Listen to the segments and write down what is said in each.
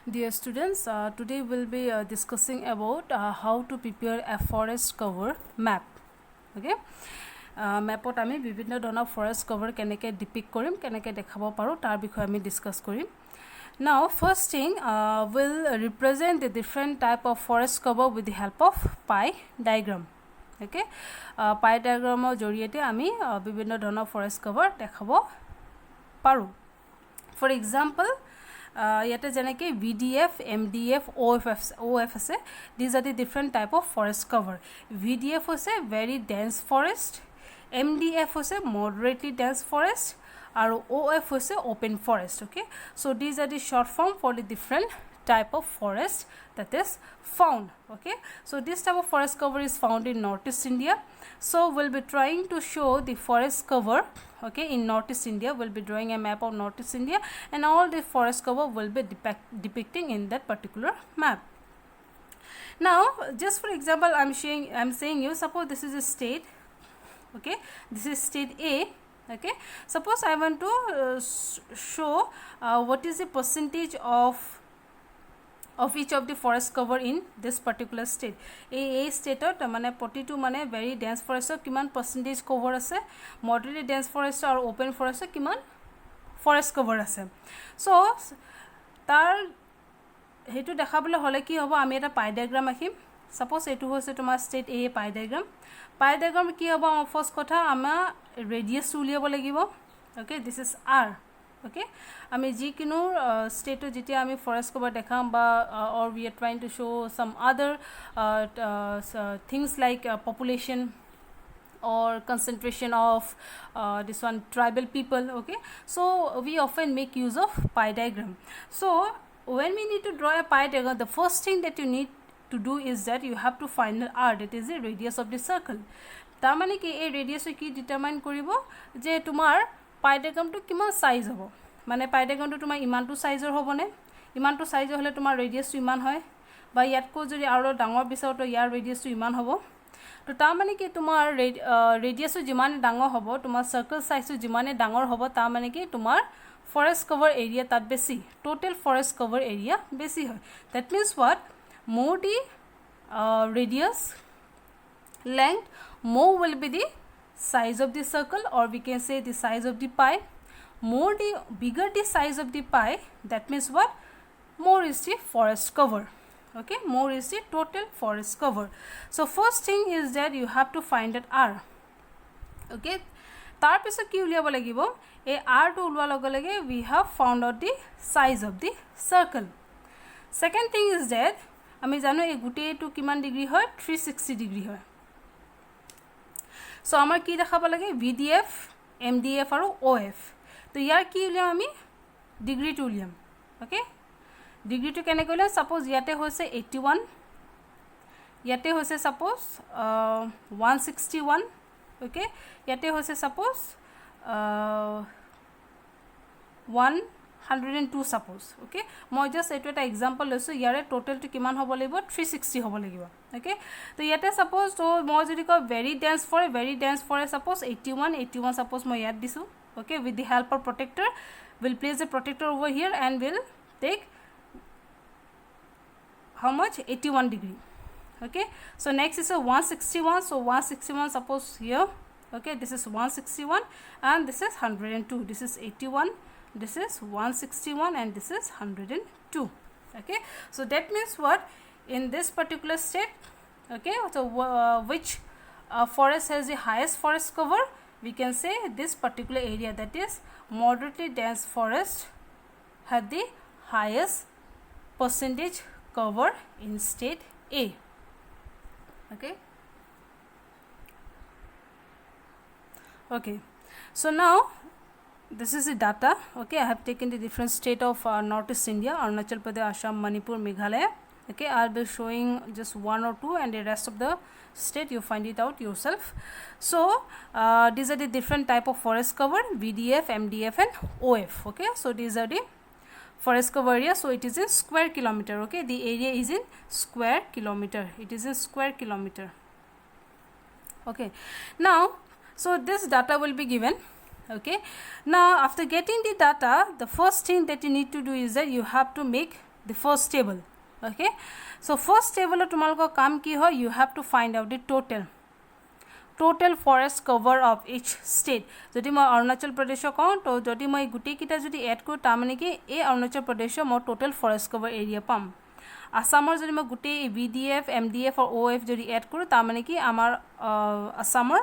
Dear students, today we'll be discussing about how to prepare a forest cover map. Okay, mapot ami bibhinno dhৰণৰ forest cover keneke depict korim, keneke dekhabo paru tar bikhoye ami discuss korim. Now first thing, we'll represent the different type of forest cover with the help of pie diagram. Okay, pie diagram joriyete ami bibhinno dhৰণৰ forest cover dekhabo paru. For example, yete janeke VDF, MDF, OF ase. These are the different type of forest cover. VDF was a very dense forest, MDF was a moderately dense forest, or OF was a open forest. Okay, so these are the short form for the different type of forest that is found. Okay, so this type of forest cover is found in Northeast India. So we'll be trying to show the forest cover, okay, in Northeast India. We'll be drawing a map of Northeast India, and all the forest cover will be depicting in that particular map. Now just for example, I'm saying you, suppose this is a state. Okay, this is state A. Okay, suppose I want to show what is the percentage of each of the forest cover in this particular state. A state mane 42 mane very dense forest kiman percentage cover ase, moderately dense forest or open forest kiman forest cover ase. So tar hetu dekhabole hole ki hobo ami eta pie diagram akhim. Suppose etu hoise tomar state A pie diagram. Pie diagram ki hobo first kotha ama radius uliyabo lagibo. Okay, this is R. Okay, ami jikinu state jiti ami forest cover dekham ba or we are trying to show some other things like population or concentration of this one tribal people. Okay, so we often make use of pie diagram. So when we need to draw a pie diagram, the first thing that you need to do is that you have to find R, that is the radius of the circle. Ta mane ki a radius ki determine koribo je tumar pie diagram to kiman size hobo, mane pie diagram to tumar iman to size hobo ne, iman to size hole tumar radius to iman hoy ba yat ko jodi aro dangor bisao to yar radius to iman hobo. To ta mane ki tumar radius to jimane dangor hobo, tumar circle size to jimane dangor hobo, ta mane ki tumar forest cover area tat besi, total forest cover area besi hoy. That means what? More the radius length, more will be the size of the circle, or we can say the size of the pie. More the bigger the size of the pie, that means what? More is the forest cover. Okay, more is the total forest cover. So first thing is that you have to find that R. Okay, tar piso ki uliyabo lagibo, a R to ulwa loge lage we have found out the size of the circle. Second thing is that ami jano e gute to kiman degree hoy, 360 degree hoy. So amar ki dekhaba lage VDF, MDF aru OF. To yar ki uliam ami degree to uliam. Okay, degree to kene kole suppose yate hoise 81, yate hoise suppose 161. Okay, yate hoise suppose 102 suppose. Okay, moi just etu eta example loisu, yare total to kiman hobo lagibo 360 hobo lagibo. Okay, to yate suppose to moi jodi ko very dense for suppose 81 suppose moi yat disu. Okay, with the help of protector, we'll place the protector over here and we'll take how much? 81 degree. Okay, so next is a 161, so 161 suppose here. Okay, this is 161 and this is 102. This is 81, this is 161 and this is 102. Okay, so that means what? In this particular state, okay, so which forest has the highest forest cover? We can say this particular area, that is moderately dense forest, had the highest percentage cover in state A. Okay. Okay, so now this is the data. Okay, I have taken the different state of Northeast India, Arunachal Pradesh, Assam, Manipur, Meghalaya. Okay, I'll be showing just one or two, and the rest of the state you find it out yourself. So these are the different type of forest cover, VDF, MDF and OF. Okay, so these are the forest cover area. So it is in square kilometer. Okay, the area is in square kilometer, it is in square kilometer. Okay, now so this data will be given. Okay, now after getting the data, the first thing that you need to do is that you have to make the first table. Okay, so first table tumalko kam ki hoy, you have to find out the total forest cover of each state. Jodi moi Arunachal Pradesh ko to jodi moi guti kita jodi add koru ta mane ki e Arunachal Pradesh mo total forest cover area pam. Assamor jodi moi guti VDF MDF or OF jodi add koru ta mane ki amar Assamor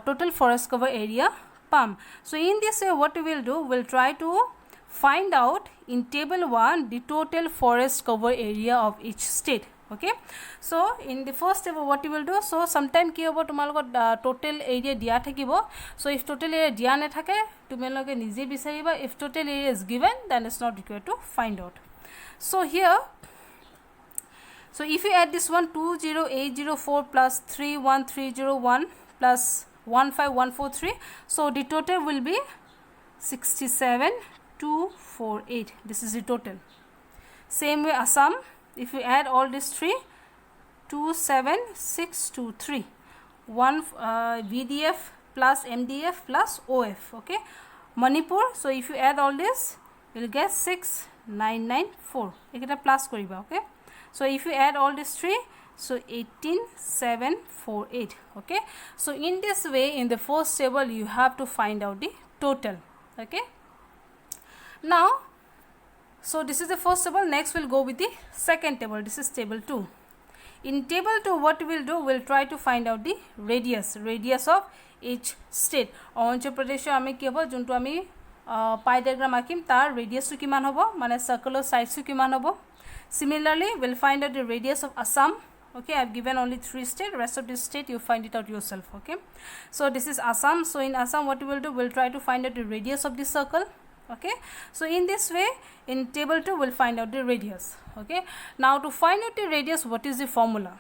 total forest cover area pam. So in this way what we will do, we'll try to find out in table 1 the total forest cover area of each state. Okay, so in the first table what you will do, so sometime ki hobo tumalok total area dia thakibo. So if total area dia na thake tumaloke nije bisariba, if total area is given then it's not required to find out. So here, so if you add this one 20804 plus 31301 plus 15143, so the total will be 67248. This is the total. Same way Assam, if you add all these three, 27623, one VDF plus MDF plus OF. Okay, Manipur, so if you add all this, you will get 6994. Ekita plus koriba. Okay, so if you add all these three, so 18748. Okay, so in this way in the first table you have to find out the total. Okay, now so this is the first table. Next we'll go with the second table. This is table 2. In table 2 what we'll do, we'll try to find out the radius of each state. Arunachal Pradesh ami ki hobo juntu ami pie diagram akim tar radius tu kiman hobo, mane circle size tu kiman hobo. Similarly we'll find out the radius of Assam. Okay, I've given only 3 states, rest of this state you find it out yourself. Okay, so this is Assam. So in Assam what we will do, we'll try to find out the radius of the circle. Okay, so in this way in table 2 we'll find out the radius. Okay, now to find out the radius, what is the formula?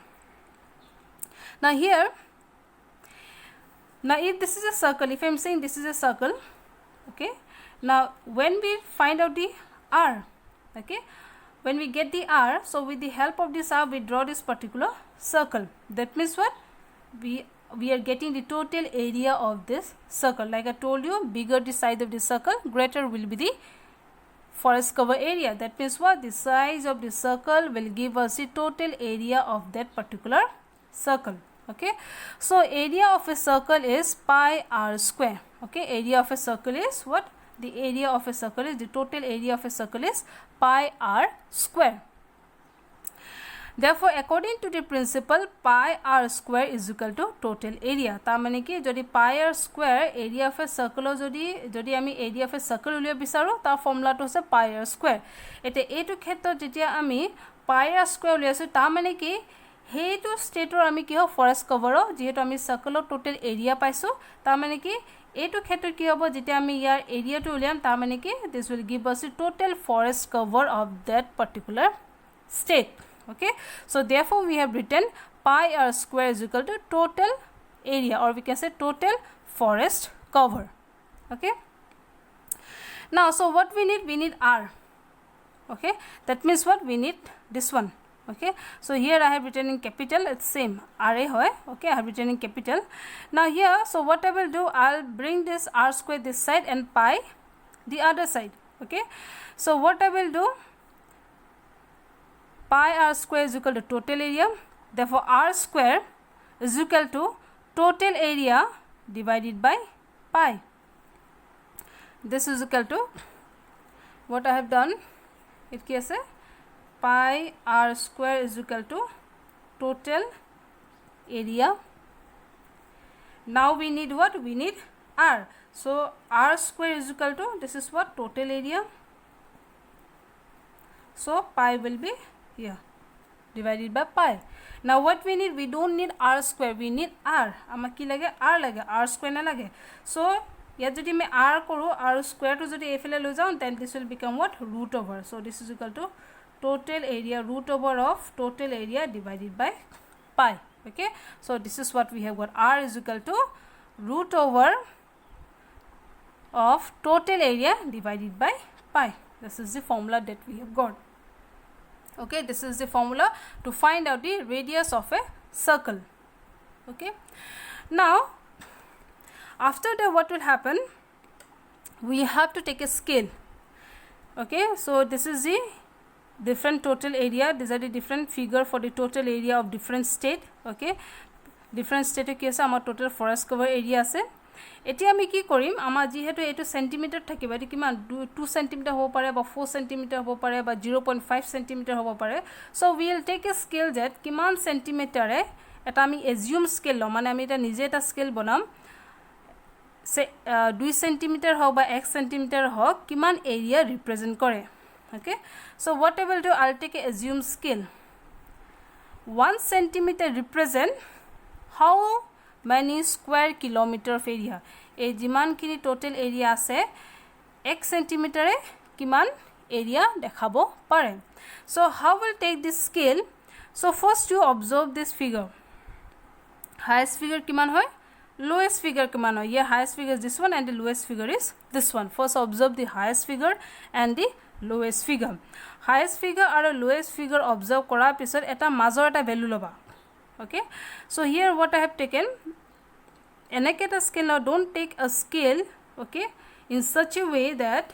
Now here, now if this is a circle, if I'm saying this is a circle, okay, now when we find out the R, okay, when we get the R, so with the help of this R we draw this particular circle. That means what, we are getting the total area of this circle. Like I told you, bigger the size of the circle, greater will be the forest cover area. That means what, the size of the circle will give us the total area of that particular circle. Okay, so area of a circle is pi r square. Okay, area of a circle is what, the area of a circle is, the total area of a circle is pi r square. Therefore according to the principle, pi r square is equal to total area. Ta mane ki jodi pi r square area of a circle jodi ami area of a circle uliya bisaru, tar formula to hoise pi r square. Ete etu khetrot jetia ami pi r square uliasu, ta mane ki hetu state or ami ki ho forest cover o jehetu ami circle total area paisu, ta mane ki etu khetrot ki hobo jetia ami yar area to uliam, ta mane ki this will give us the total forest cover of that particular state. Okay, so therefore we have written pi r square is equal to total area, or we can say total forest cover. Okay, now so what we need R. Okay, that means what, we need this one. Okay, so here I have written in capital, it's same RA hoy. Okay, I have written in capital. Now here, so what I will do, I'll bring this R square this side and pi the other side. Okay, so what I will do, pi r square is equal to total area. Therefore r square is equal to total area divided by pi. This is equal to what I have done, it case pi r square is equal to total area. Now we need what, we need r. So r square is equal to, this is what, total area. So pi will be here divided by pi. Now what we need, we don't need r square, we need r. Ama ki lage, r lage, r square na lage. So yet jodi me r koru, r square to jodi efele lo jao, then this will become what, root over. So this is equal to total area root over of total area divided by pi. Okay, so this is what we have got, r is equal to root over of total area divided by pi. This is the formula that we have got. Okay, this is the formula to find out the radius of a circle. Okay, now after that what will happen, we have to take a scale. Okay, so this is the different total area. These are the different figure for the total area of different state. Okay, different state ki ase amar total forest cover area ase. Eti ami ki korim amar jihetu etu centimeter thakiba eti kiman 2 cm hobo pare ba 4 cm hobo pare ba 0.5 cm hobo pare. So we will take a scale that kiman centimeter e eta ami assume scale lo mane ami eta nije eta scale banam say 2 cm ho ba 1 cm ho kiman area represent kore. Okay, so what I will do, I'll take a assume scale. 1 centimeter represent how many square kilometer of area. A jiman kini total area ase 1 centimeter e kiman area dekhabo pare. So how will take this scale? So first you observe this figure. Highest figure kiman hoy, lowest figure kiman hoy. Here highest figure is this one and the lowest figure is this one. First observe the highest figure and the lowest figure. Highest figure or lowest figure observe kora pisor eta major eta value loba. Okay, so here what I have taken, enake eta scale. Now don't take a scale, okay, in such a way that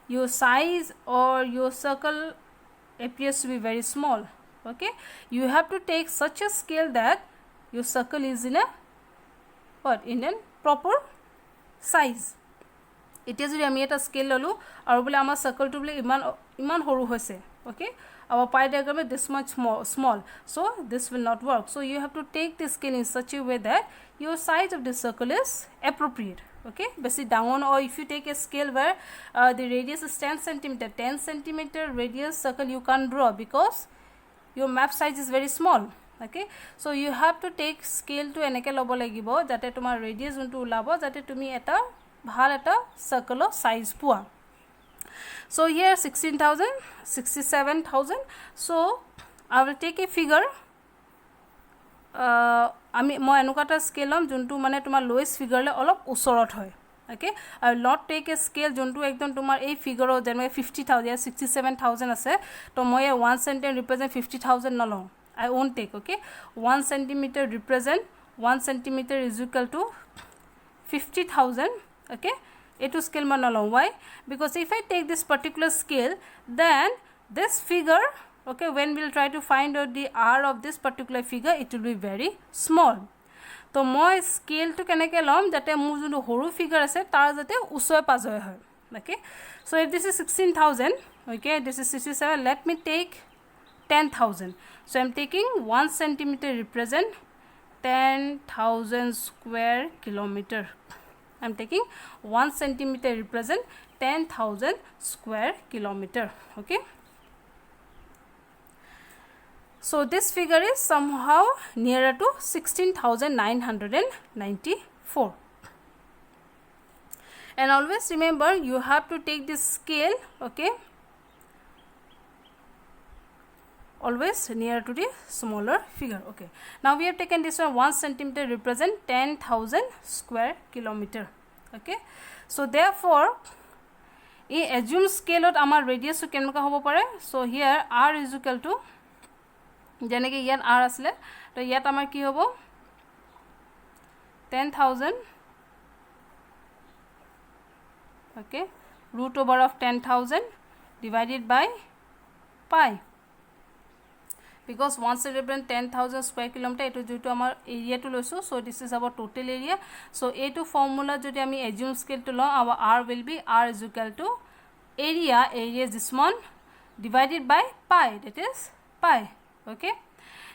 your size or your circle appears to be very small. Okay, you have to take such a scale that your circle is in a what, in a proper size. এতিয়া যদি আমি এটা scale ললো আৰু বলে আমাৰ সাৰ্কেলটো বলে ইমান সৰু হৈছে, okay, our pie diagram is this much small, so this will not work. So you have to take the scale in such a way that your size of the circle is appropriate. Okay, basi down, or if you take a scale where the radius is 10 centimeter, 10 centimeter radius circle you can't draw because your map size is very small. Okay, so you have to take scale to enake lobo lagibo jate tomar radius untu ulabo jate tumi eta bhal eta circle size pua. So here 16,000, 67,000. So I will take a figure. আমি মই এনুকাটা scale লম যোনটো মানে তোমাৰ লোয়েষ্ট ফিগাৰলে অলপ ওচৰত হয়. Okay, I will not take a scale যোনটো একদম তোমাৰ এই ফিগাৰ যেনে 50,000 67,000 আছে তো মই 1 cm represent 50,000 নলওঁ. I won't take. Okay, 1 centimeter represent 1 centimeter is equal to 50,000. Okay, etu scale man nalong. Why? Because if I take this particular scale, then this figure, okay, when we'll try to find out the R of this particular figure, it will be very small. So moi scale to keneke lom jate mu junu horu figure ase tar jate usoy pajoy hoy. Okay, so if this is 16,000, okay, this is 67, let me take 10,000. So I'm taking 1 centimeter represent 10,000 square kilometer. I'm taking 1 centimeter represent 10,000 square kilometer. Okay, so this figure is somehow nearer to 16,994. And always remember you have to take this scale, okay, always near to the smaller figure. Okay, now we have taken this one 1 centimeter represent 10,000 square kilometer. Okay, so therefore in assume scale ot amar radius keneকা hobo pare. So here r is equal to jene ki yan r asle to yat amar ki hobo 10,000, okay, root over of 10,000 divided by pi. Because 1 centimeter 10,000 square kilometer etu joto amar area to loisu, so this is our total area. So a2 formula jodi ami assume scale to lo, our r will be r is equal to area is this one divided by pi, that is pi. Okay,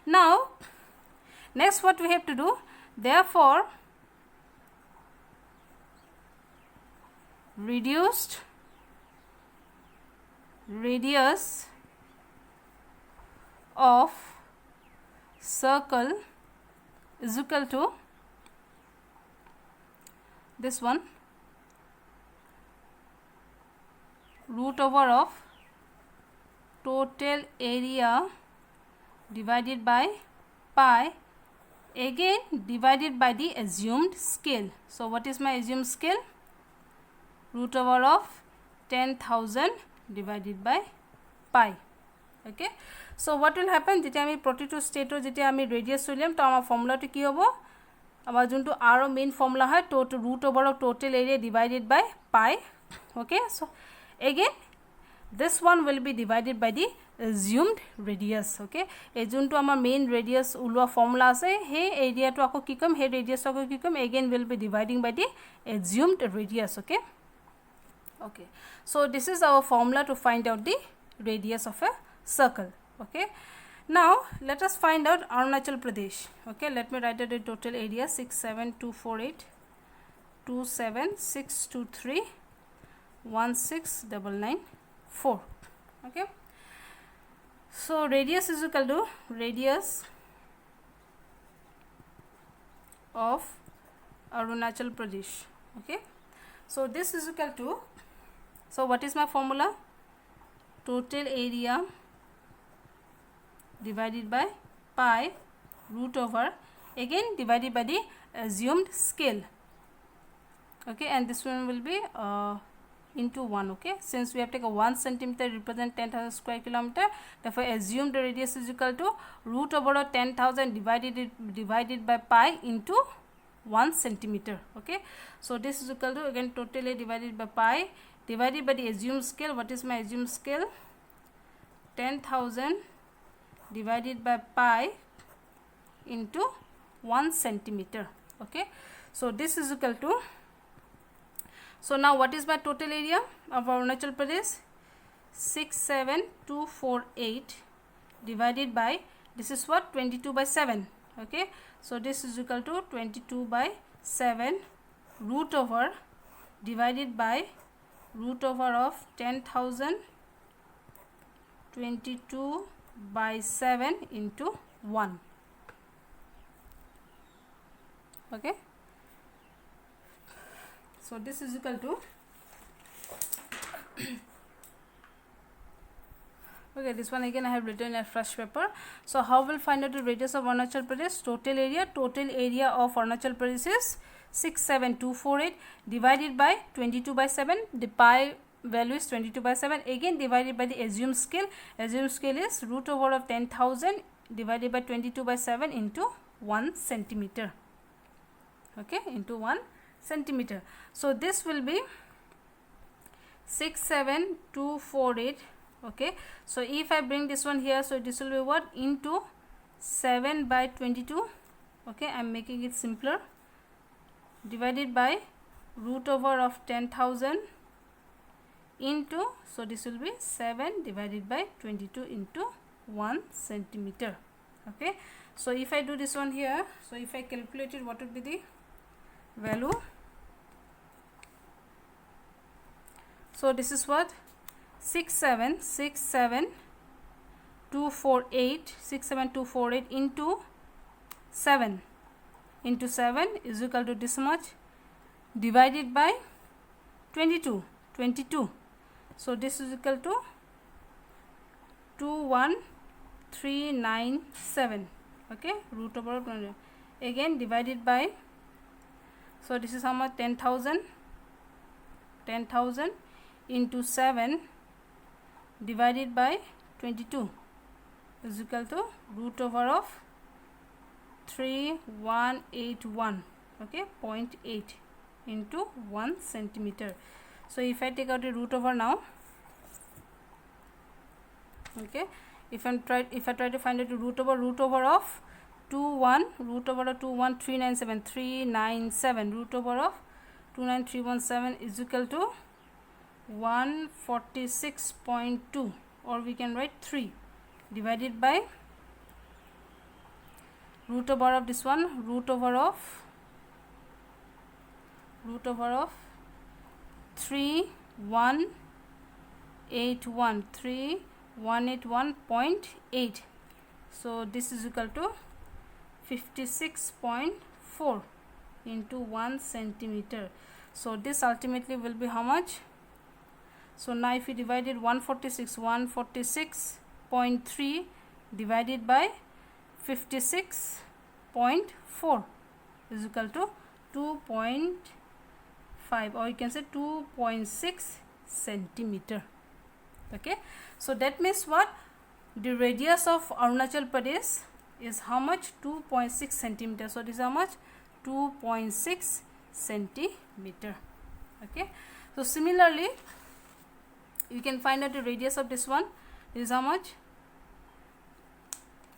now next what we have to do, therefore reduced radius of circle is equal to this one root over of total area divided by pi, again divided by the assumed scale. So what is my assumed scale? Root over of 10,000 divided by pi. Okay, so what will happen jete ami protito state jete ami radius uliam to amar formula to ki hobo, amar juntu r main formula hoy total root over of total area divided by pi. Okay, so again this one will be divided by the assumed radius. Okay, এই যোনটো আমাৰ main radius উলোৱা formula আছে হে area to আকৌ কি কম হে radius আকৌ কি কম again will be dividing by the assumed radius. Okay, okay, so this is our formula to find out the radius of a circle. Okay, now let us find out Arunachal Pradesh. Okay, let me write out the total area 67248 27623 16994. Okay, so radius is equal to radius of Arunachal Pradesh. Okay, so this is equal to, so what is my formula? Total area divided by pi root over again divided by the assumed scale. Okay, and this one will be into 1. Okay, since we have taken 1 centimeter represent 10,000 square kilometer, therefore assumed radius is equal to root over 10,000 divided by pi into 1 centimeter. Okay, so this is equal to again totally divided by pi divided by the assumed scale. What is my assumed scale? 10,000 divided by pi into 1 centimeter. Okay, so this is equal to, so now what is my total area of Arunachal Pradesh? 67248 divided by, this is what, 22 by 7. Okay, so this is equal to 22 by 7 root over divided by root over of 10,000 22 by 7 into 1. Okay, so this is equal to okay, this one again I have written a fresh paper. So how will find out the radius of Arunachal Pradesh? Total area of Arunachal Pradesh is 67248 divided by 22 by 7. The pi value is 22 by 7 again divided by the assumed scale. Assumed scale is root over of 10,000 divided by 22 by 7 into 1 centimeter. Okay, into 1 centimeter. So this will be 67248. Okay, so if I bring this one here, so this will be what, into 7 by 22. Okay, I am making it simpler, divided by root over of 10,000 into, so this will be 7 divided by 22 into 1 centimeter. Okay, so if I do this one here, so if I calculate it, what would be the value? So this is what, 67248 into 7 is equal to this much divided by 22. So this is equal to 21397. Okay, root over 20 again divided by, so this is how much, 10,000 into 7 divided by 22 is equal to root over of 3181. Okay, 0.8 into 1 centimeter. So if I take out the root over now, okay, if I try to find out the root over of 397 root over of 29317 is equal to 146.2, or we can write 3 divided by root over of this one, root over of 3181.8. So this is equal to 56.4 into 1 centimeter. So this ultimately will be how much? So now if we divided 146.3 divided by 56.4 is equal to 2.5, or you can say 2.6 centimeter. Okay, so that means what, the radius of Arunachal Pradesh is how much? 2.6 centimeter. So this is how much? 2.6 centimeter. Okay, so similarly you can find out the radius of this one. This is how much?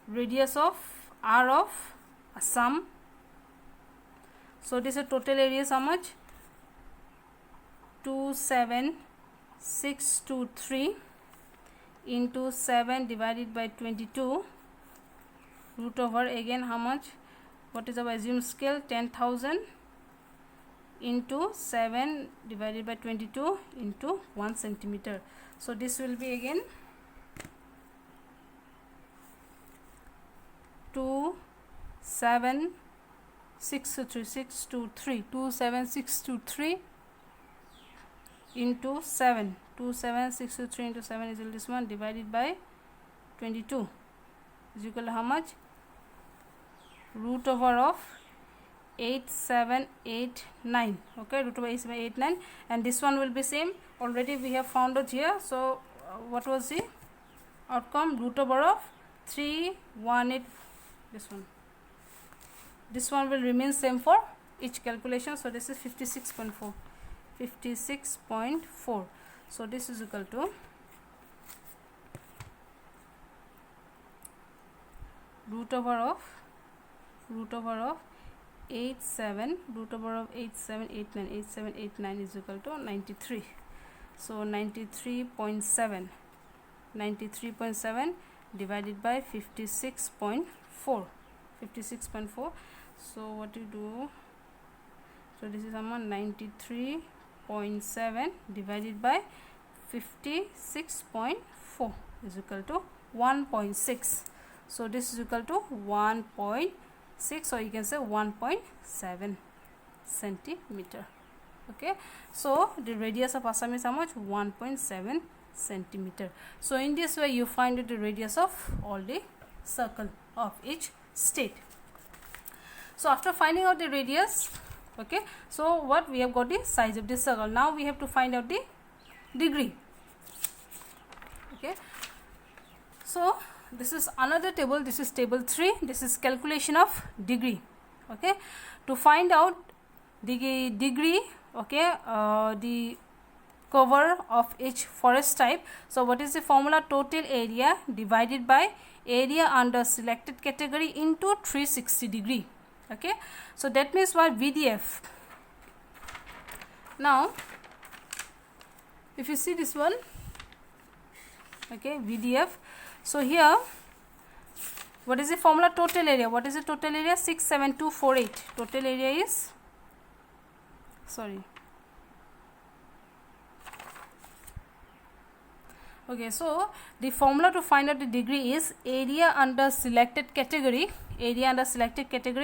Radius of R of Assam. So this is total area is how much? 27623 into 7 divided by 22, root over again how much? What is our assumed scale? 10,000 into 7 divided by 22 into 1 centimeter. So this will be again 27623 into 7. 27623 into 7 is this one divided by 22 is equal to how much? Root over of 8789. Okay, root over 8789, and this one will be same. Already we have found out here. So what was the outcome? Root over of 318. This one will remain same for each calculation. So this is 56.4. 56.4. So this is equal to root over of 8789 is equal to 93. So 93.7 divided by 56.4. So what you do? So this is 93.7 divided by 56.4 is equal to 1.6. So this is equal to 1.6, or you can say 1.7 centimeter. Okay, so the radius of Assam is how much? 1.7 centimeter. So in this way you find the radius of all the circle of each state. So after finding out the radius, okay, so what we have got the size of this circle. Now we have to find out the degree. Okay, so this is another table. This is table 3. This is calculation of degree. Okay, to find out the degree, okay, the cover of each forest type. So what is the formula? Total area divided by area under selected category into 360 degree. Okay, so that means what? VDF. Now if you see this one, okay, VDF. So here what is the formula? Total area. What is the total area? 67248. Total area is, sorry, okay, so the formula to find out the degree is area under selected category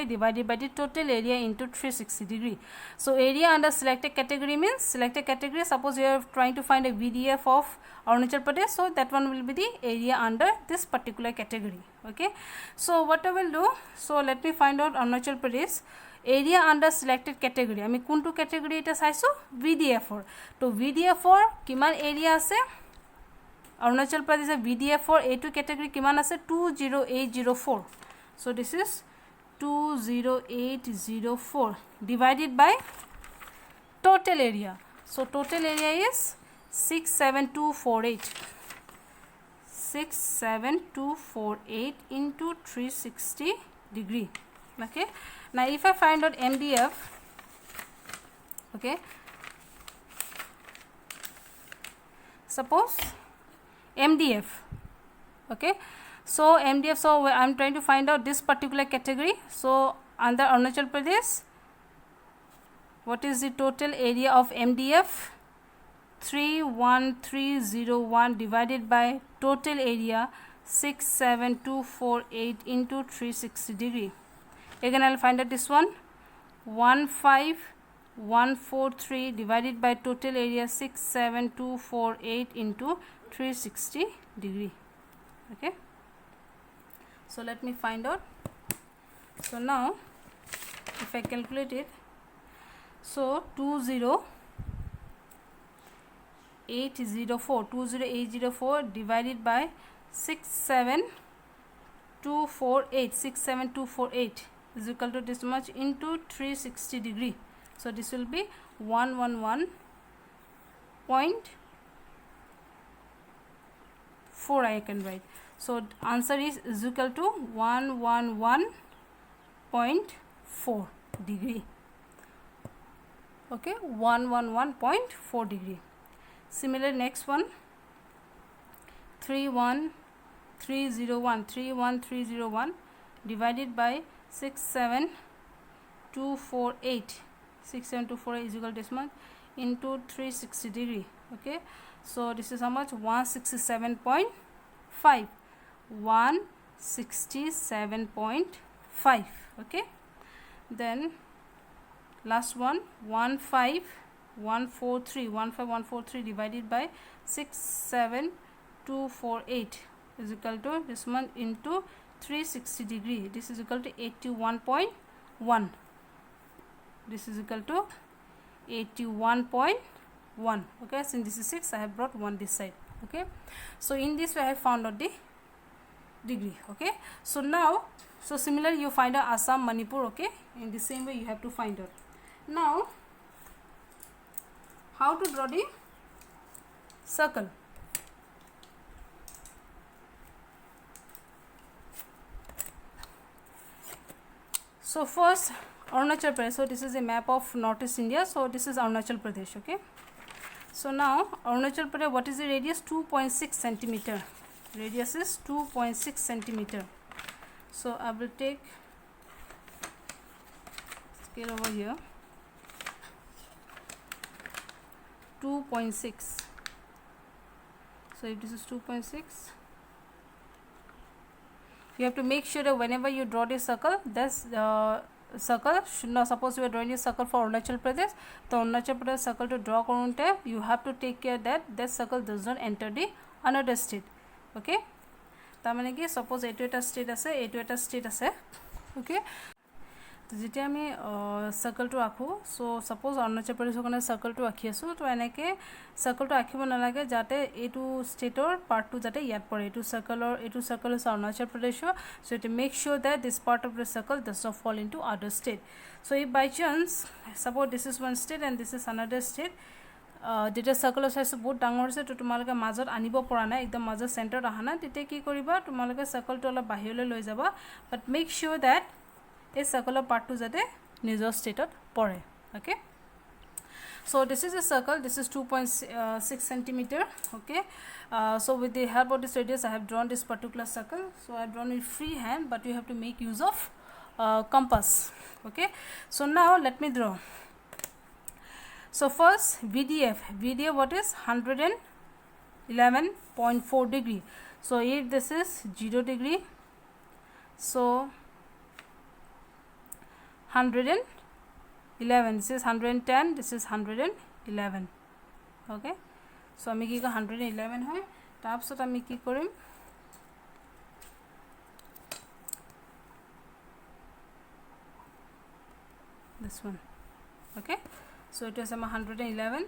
divided by the total area into 360 degree. So area under selected category means selected category. Suppose you are trying to find a VDF of Arunachal Pradesh, so that one will be the area under this particular category. Okay, so what I will do, so let me find out Arunachal Pradesh area under selected category. আমি কোনটো category এটা চাইছো? VDF or to VDF or কিমান area আছে? Arunachal Pradesh VDF for A2 category কিমান আছে? 20804. So this is 20804 divided by total area. So total area is 67248. 67248 into 360 degree. Okay, now if I find out MDF, okay, suppose MDF, okay, so MDF, so I am trying to find out this particular category. So under Arunachal Pradesh, what is the total area of MDF? 31301 divided by total area 67248 into 360 degree. Again I will find out this one. 15143 divided by total area 67248 into 360 degree. Okay, so let me find out. So now if I calculate it, so 20804 divided by 67248 is equal to this much into 360 degree. So this will be 111.2 4 I can write. So answer is equal to 111.4 degree. Okay, 111.4 degree. Similar, next one, 31301 divided by 67248. 67248 is equal to this much into 360 degree. Okay, so this is how much? 167.5. 167.5. Okay, then last one, 15143 divided by 67248 is equal to this one into 360 degree. This is equal to 81.1. This is equal to 81.1. Okay, since this is 6, I have brought 1 this side. Okay, so in this way I have found out the degree. Okay, so now, so similarly you find out Assam, Manipur. Okay, in the same way you have to find out. Now, how to draw the circle? So first, Arunachal Pradesh. So this is a map of Northeast India. So this is Arunachal Pradesh. Okay, so now Arunachal Pradesh, what is the radius? 2.6 centimeter. Radius is 2.6 centimeter. So I will take scale over here. 2.6. So if this is 2.6, you have to make sure that whenever you draw this circle, this circle should not, suppose you are drawing a circle for Arunachal Pradesh, the Arunachal Pradesh circle to draw karunte, you have to take care that that circle does not enter the another state. Okay, tamane ki suppose etu eta state ase, etu eta state ase. Okay, যেতিয়া আমি সার্কেলটো আঁকো, so suppose Arunachal প্ৰদেশৰ কাৰণে সার্কেলটো আঁকি আছোঁ, তো এনেকৈ সার্কেলটো আঁকিব নালাগে যাতে এইটো ষ্টেটৰ পাৰ্টটো যাতে ইয়াত পৰে। এইটো সার্কেল হৈছে অৰুণাচল প্ৰদেশৰ। So it make sure that this part of the circle does not fall into other state. So if by chance suppose this is one state and this is another state, যেতিয়া সাৰ্কেলৰ চাইজটো বহুত ডাঙৰ হৈছে, তো তোমালোকে মাজত আনিব পৰা নাই, একদম মাজত চেণ্টাৰত অহা নাই, তেতিয়া কি কৰিবা, তোমালোকে সাৰ্কেলটো অলপ বাহিৰলৈ লৈ যাবা, বাট মেক শ্যোৰ দেট এই সাৰ্কেলৰ পাৰ্টটো যাতে নিজৰ ষ্টেটত পৰে। Okay, so this is a circle, this is 2.6 centimeter. Okay, so with the help of this radius I have drawn this particular circle. So I have drawn in free hand, but you have to make use of compass. Okay, so now let me draw. So first VDF what is 111.4 degree. So if this is 0 degree, so 111, this is 110, this is 111. Okay, so আমি কি 111 হয়, তাৰপিছত আমি কি কৰিম, this one. Okay, so it is 111.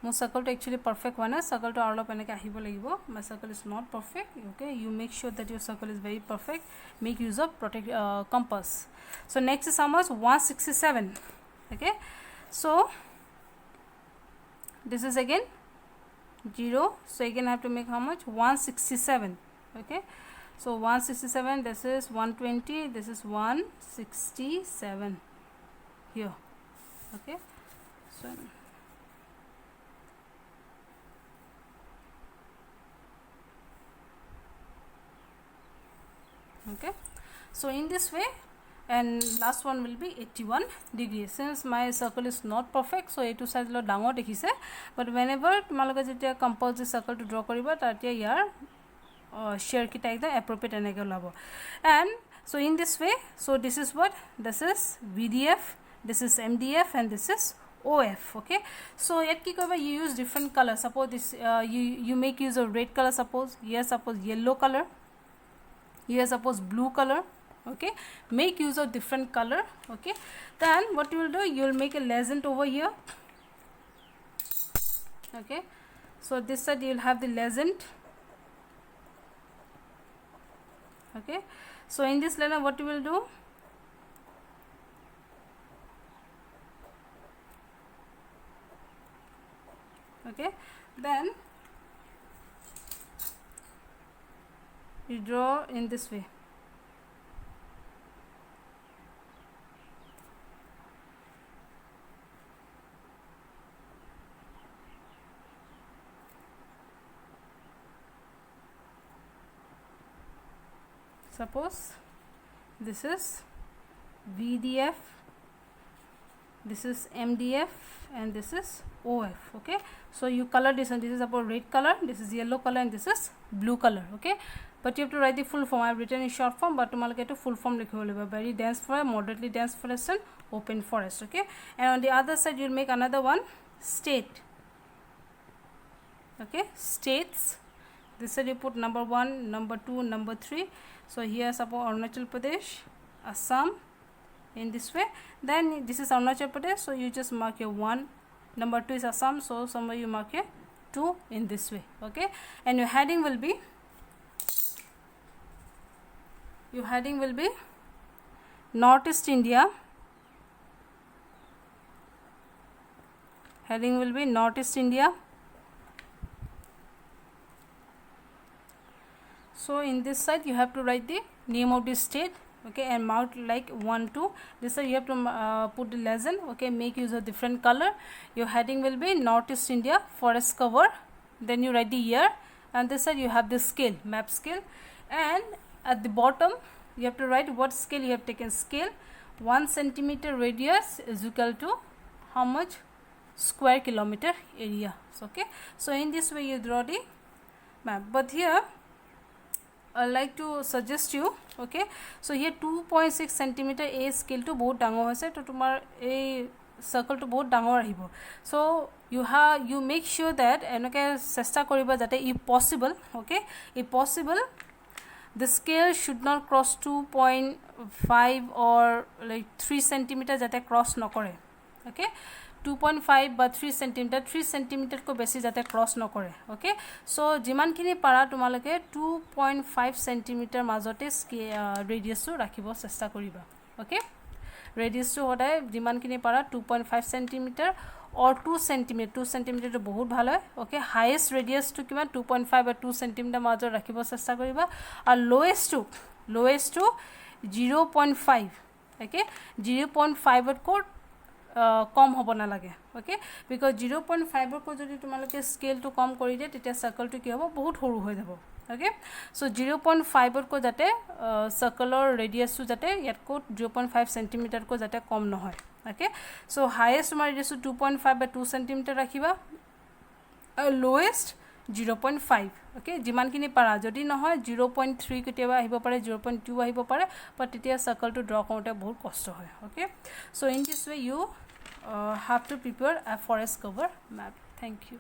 মোৰ সাৰ্কেলটো actually perfect হোৱা নাই, সাৰ্কেলটো আৰু অলপ এনেকৈ আহিব লাগিব। My circle is not perfect. Okay, you make sure that your circle is very perfect, make use of compass. So next is how much? 167. Okay, so this is again 0, so again I have to make how much? 167. Okay, so 167, this is 120, this is 167 here. Okay, so okay, so in this way, and last one will be 81 degrees. Since my circle is not perfect, so এইটো size ল ডাঙৰ দেখিছে, but whenever তোমালোকে যেতিয়া composite circle two draw কৰিবা, তেতিয়া ইয়াৰ share কিটা একদম এপ্ৰোপ্ৰিয়েট এনেকৈ ওলাব। and so in this way, so this is what, this is VDF, this is MDF, and this is OF. Okay, so yet ki koiba, you use different color. Suppose this you make use of red color, suppose here, suppose yellow color, here suppose blue color. Okay, make use of different color. Okay, then what you will do, you will make a legend over here. Okay, so this side you will have the legend. Okay, so in this legend what you will do, okay, then you draw in this way. Suppose this is VDF, this is MDF, and this is OF. Okay, so you color this, and this is about red color, this is yellow color, and this is blue color. Okay, but you have to write the full form. I have written in short form, but tomorrow get to full form likhibo lagibo. Very dense forest, moderately dense forest, and open forest. Okay, and on the other side you will make another one, state. Okay, states. This side you put number 1, number 2, number 3. So here suppose Arunachal Pradesh, Assam, in this way. Then this is Arunachal Pradesh, so you just mark your 1. Number 2 is Assam, so somewhere you mark your 2 in this way. Okay, and your heading will be Northeast India. Heading will be Northeast India. So in this side you have to write the name of the state. Okay, and mark like 1, 2. This side you have to put the legend. Okay, make use of different color. Your heading will be Northeast India forest cover. Then you write the year, and this side you have the scale, map scale, and at the bottom you have to write what scale you have taken. Scale 1 centimeter radius is equal to how much square kilometer area. So, okay, so in this way you draw the map. But here I like to suggest you, okay, so here 2.6 centimeter a scale to bahut dangor hoise, to tomar a circle to bahut dangor ahibo. So you make sure that enoke chesta koriba jate if possible, okay, if possible the scale should not cross 2.5 or like 3 centimeter jate cross nokore. Okay, 2.5 but 3 centimeter ko besi jate cross nokore. Okay, so jiman kini para tumaloke 2.5 centimeter majote radius to rakhibo chesta koriba. Okay, radius to hoday jiman kini para 2.5 centimeter or 2 centimeter. 2 centimeter to bahut bhalo hoy. Okay, highest radius to kiman 2.5 or 2 centimeter major rakhibo chesta koriba, or lowest to 0.5. Okay, 0.5 ko कम होब ना लगे. Okay, because 0.5 को जदि तुमालोके scale तो कम करि दे तेतिया circle तो कि होबो बहुत सरू हो जाबो. ओके, सो 0.5 को जाते सर्कलर रेडियस जाते यात को 0.5 सेंटीमीटर को जाते कम न होय. ओके, सो हाईएस्ट तुमार रेडियस 2.5 बाय 2 सेंटीमीटर राखिबा, लोएस्ट 0.5. ओके, जिमान किनि पारा जदि न होय 0.3 केतियाबा आहिबो पारे, 0.2 आहिबो पारे, पर तेतिया सर्कल तो ड्र करते बहुत कष्ट होय. Okay, so in this way you have to prepare a forest cover map. Thank you.